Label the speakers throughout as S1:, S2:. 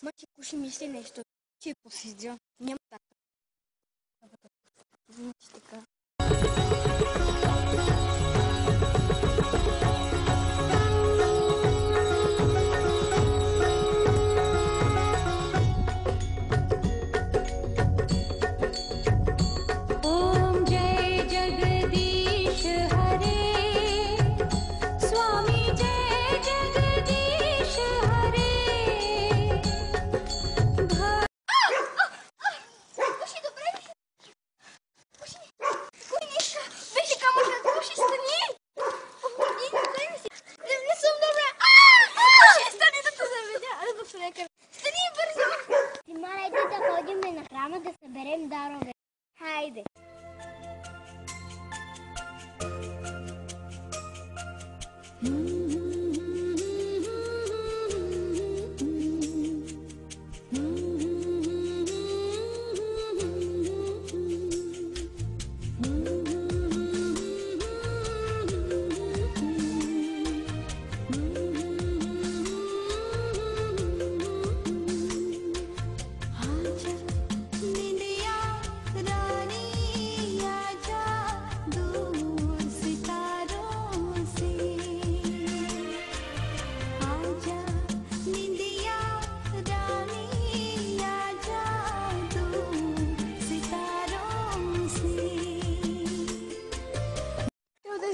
S1: Мачи Куши мисли нещо, че е посидил. Няма така. Значи така.
S2: Да ходим на храма да съберем дарове. Хайде!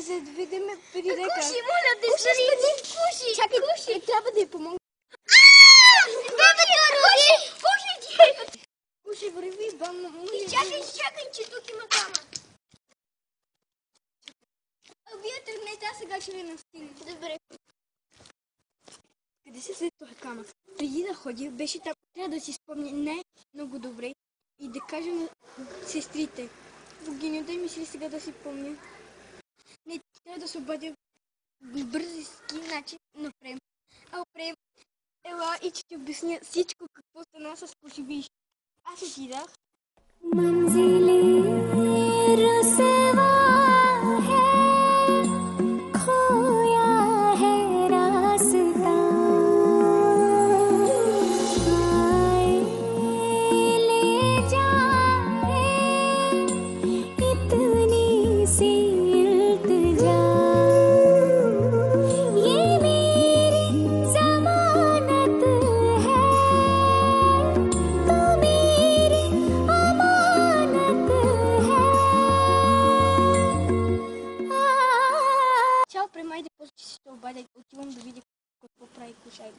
S1: За да видим преди река.
S2: Куши, моля да куши!
S1: Чакай, куши! Трябва да я помогна. Куши, върви, бам.
S2: Чакай, че тук има кама.
S1: Вие тръгнете, аз сега ще ви настигна.
S2: Добре.
S1: Къде се след този камък? Преди да ходя, беше там. Трябва да си спомня не много добре и да кажа на сестрите. Богиню, дай мисли сега да си помня. Не, трябва да се обадя бързиски начин напрем. А опрем, ела и че ти обясня всичко какво стана с поживиш. Аз отидах.
S3: मंजिले रुसवा है खोया है रास्ता आए ले जाए इतनी सी इल्तिजा ये मेरी जमानत है तू मेरी
S1: Чао, премайде, после ще се обадя. Отивам да видя какво прави Кушай.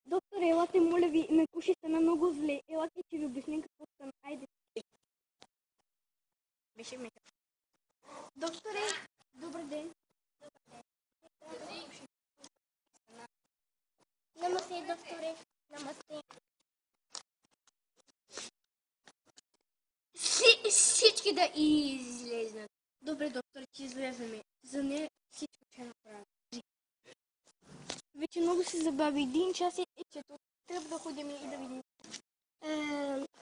S1: Доктор, елате, моля ви, на Куши стана много зле. Елате, че ви обясня какво стана. Айде. Беше мека. Докторе, добър ден.
S2: Намасте, докторе. Намасте. Всички да излезнат.
S1: Добре, доктор, че излеземе. За нея всичко ще направя. Вече много се забави. 1 час е чето. Трябва да ходим и да видим.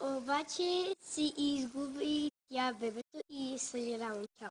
S2: Обаче си изгуби тя бебето и съжалявам. Чао.